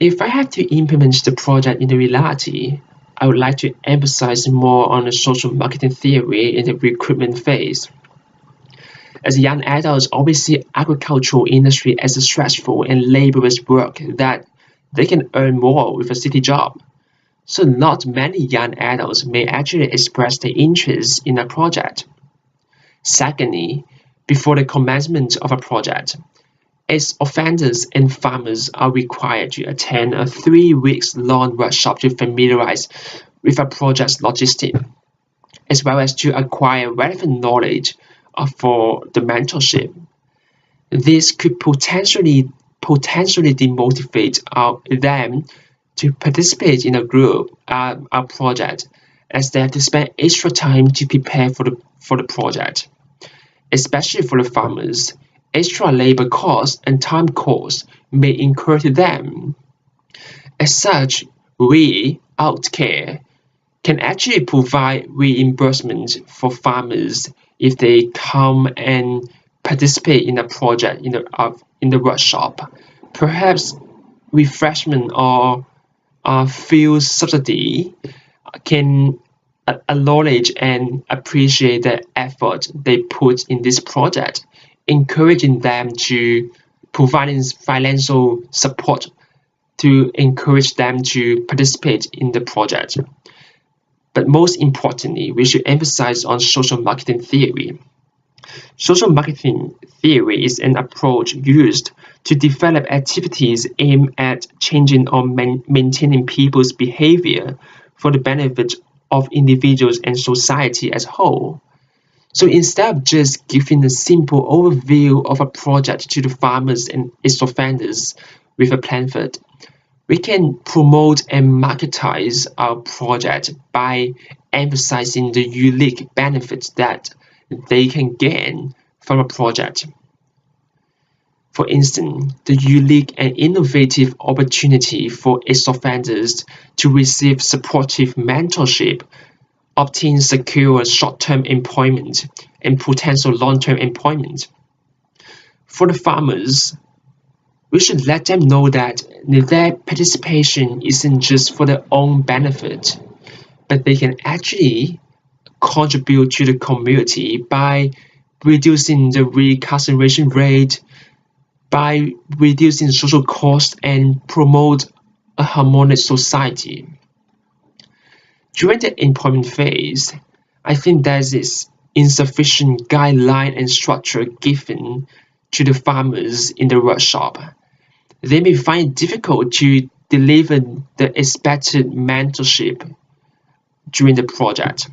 If I had to implement the project in the reality, I would like to emphasize more on the social marketing theory in the recruitment phase. As young adults always see agricultural industry as a stressful and laborious work that they can earn more with a city job. So not many young adults may actually express their interest in a project. Secondly, before the commencement of a project, its offenders and farmers are required to attend a 3 weeks long workshop to familiarize with a project's logistics, as well as to acquire relevant knowledge for the mentorship. This could potentially demotivate them to participate in a group a project, as they have to spend extra time to prepare for the project. Especially for the farmers, extra labor costs and time costs may incur to them. As such, we, Outcare, can actually provide reimbursement for farmers if they come and participate in a project in the workshop. Perhaps refreshment or fuel subsidy can acknowledge and appreciate the effort they put in this project, encouraging them to providing financial support to encourage them to participate in the project. But most importantly, we should emphasize on social marketing theory. Social marketing theory is an approach used to develop activities aimed at changing or maintaining people's behavior for the benefit of individuals and society as a whole. So instead of just giving a simple overview of a project to the farmers and its offenders with a pamphlet, we can promote and marketize our project by emphasizing the unique benefits that they can gain from a project. For instance, the unique and innovative opportunity for its offenders to receive supportive mentorship, obtain secure short-term employment, and potential long-term employment. For the farmers, we should let them know that their participation isn't just for their own benefit, but they can actually contribute to the community by reducing the incarceration rate, by reducing social costs, and promote a harmonious society. During the employment phase, I think there is insufficient guideline and structure given to the farmers in the workshop. They may find it difficult to deliver the expected mentorship during the project.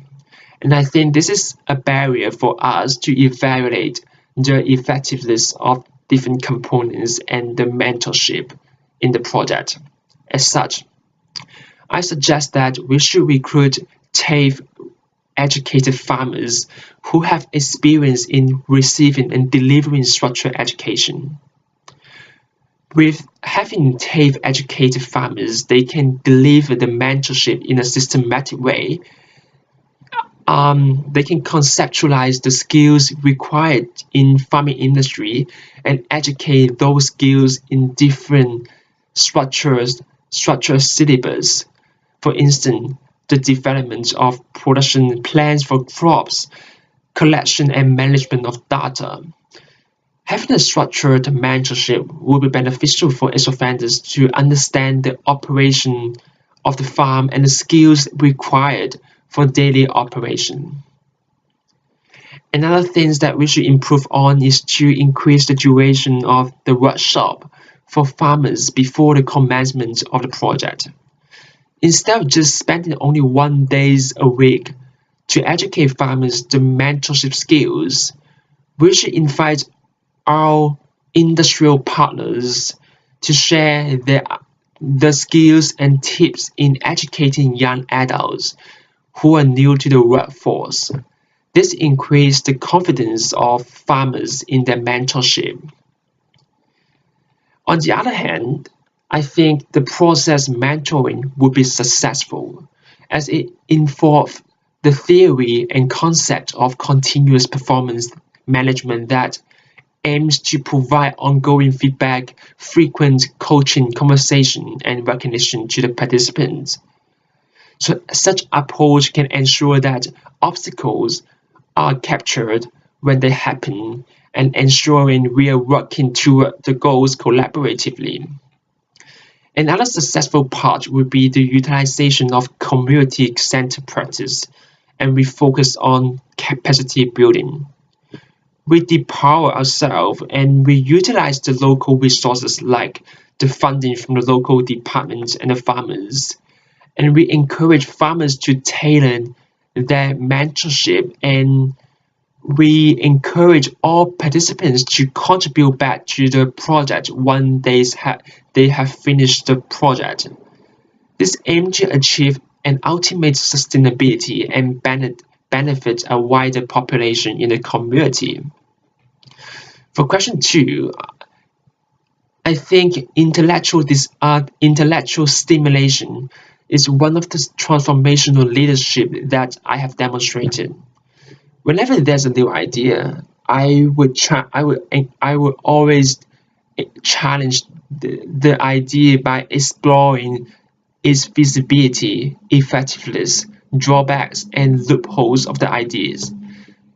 And I think this is a barrier for us to evaluate the effectiveness of different components and the mentorship in the project. As such, I suggest that we should recruit TAFE educated farmers who have experience in receiving and delivering structured education. With having TAFE educated farmers, they can deliver the mentorship in a systematic way. They can conceptualize the skills required in farming industry and educate those skills in different structured syllabus. For instance, the development of production plans for crops, collection and management of data. Having a structured mentorship will be beneficial for its offenders to understand the operation of the farm and the skills required for daily operation. Another thing that we should improve on is to increase the duration of the workshop for farmers before the commencement of the project. Instead of just spending only 1 day a week to educate farmers the mentorship skills, we should invite our industrial partners to share the skills and tips in educating young adults who are new to the workforce. This increases the confidence of farmers in their mentorship. On the other hand, I think the process mentoring would be successful as it involves the theory and concept of continuous performance management that aims to provide ongoing feedback, frequent coaching, conversation, and recognition to the participants. So such approach can ensure that obstacles are captured when they happen and ensuring we are working toward the goals collaboratively. Another successful part would be the utilization of community-centered practice, and we focus on capacity building. We depower ourselves and we utilize the local resources like the funding from the local departments and the farmers. And we encourage farmers to tailor their mentorship, and we encourage all participants to contribute back to the project when they have finished the project. This aims to achieve an ultimate sustainability and benefit a wider population in the community. For question 2, I think intellectual stimulation is one of the transformational leadership that I have demonstrated. Whenever there's a new idea, I would always challenge the idea by exploring its feasibility, effectiveness, drawbacks, and loopholes of the ideas.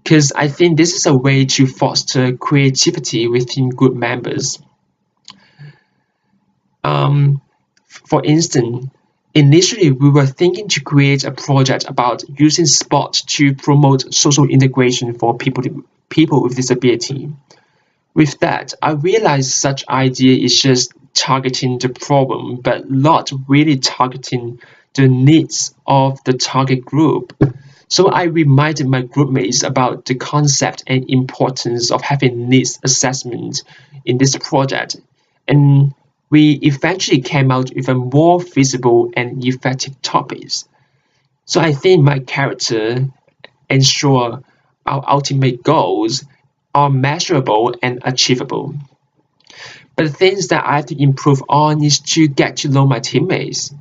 Because I think this is a way to foster creativity within group members. For instance, initially we were thinking to create a project about using sports to promote social integration for people with disability. With that, I realized such idea is just targeting the problem, but not really targeting the needs of the target group. So I reminded my groupmates about the concept and importance of having needs assessment in this project, and we eventually came out with a more feasible and effective topics. So I think my character ensure our ultimate goals are measurable and achievable. But the things that I have to improve on is to get to know my teammates.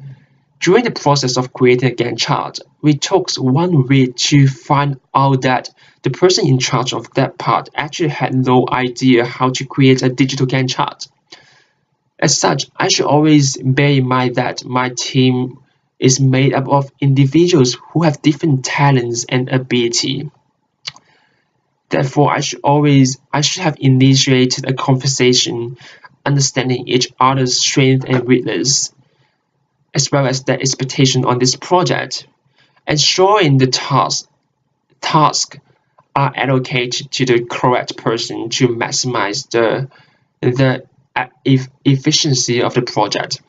During the process of creating a Gantt chart, we took 1 week to find out that the person in charge of that part actually had no idea how to create a digital Gantt chart. As such, I should always bear in mind that my team is made up of individuals who have different talents and ability. Therefore, I should have initiated a conversation, understanding each other's strength and weakness, as well as their expectation on this project, ensuring the tasks are allocated to the correct person to maximize the efficiency of the project.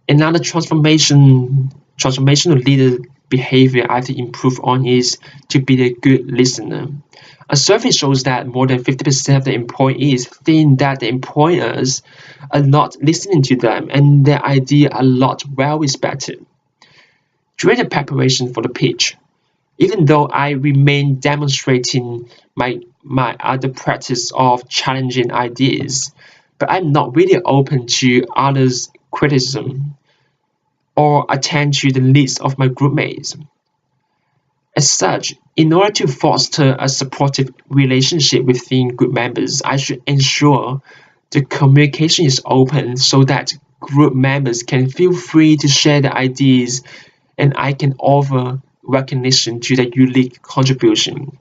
Another transformational leader behavior I have to improve on is to be a good listener. A survey shows that more than 50% of the employees think that the employers are not listening to them and their idea are not well respected. During the preparation for the pitch, even though I remain demonstrating my other practice of challenging ideas, but I'm not really open to others' criticism or attend to the needs of my groupmates. As such, in order to foster a supportive relationship within group members, I should ensure the communication is open so that group members can feel free to share their ideas and I can offer recognition to their unique contribution.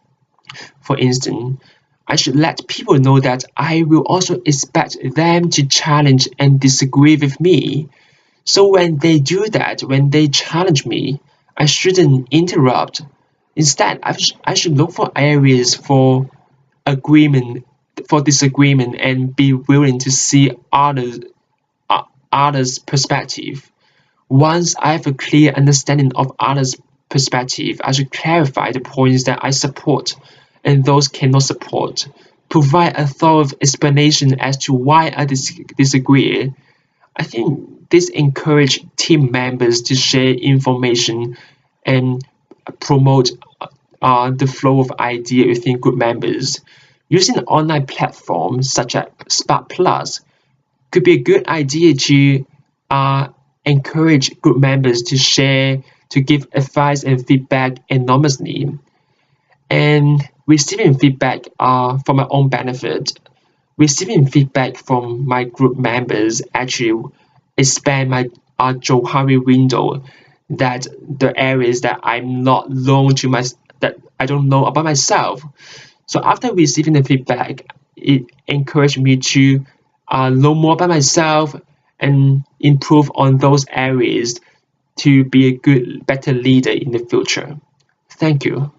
For instance, I should let people know that I will also expect them to challenge and disagree with me. So when they do that, when they challenge me, I shouldn't interrupt. Instead, I should look for areas for disagreement, and be willing to see others' perspective. Once I have a clear understanding of others' perspective, I should clarify the points that I support and those cannot support. Provide a thorough explanation as to why I disagree. I think this encourages team members to share information and promote the flow of ideas within group members. Using online platforms such as Spark Plus could be a good idea to encourage group members to share, to give advice and feedback anonymously. And receiving feedback for my own benefit. Receiving feedback from my group members actually expand my Johari window, that the areas that I'm not known to my that I don't know about myself. So after receiving the feedback, it encouraged me to know more about myself and improve on those areas to be a better leader in the future. Thank you.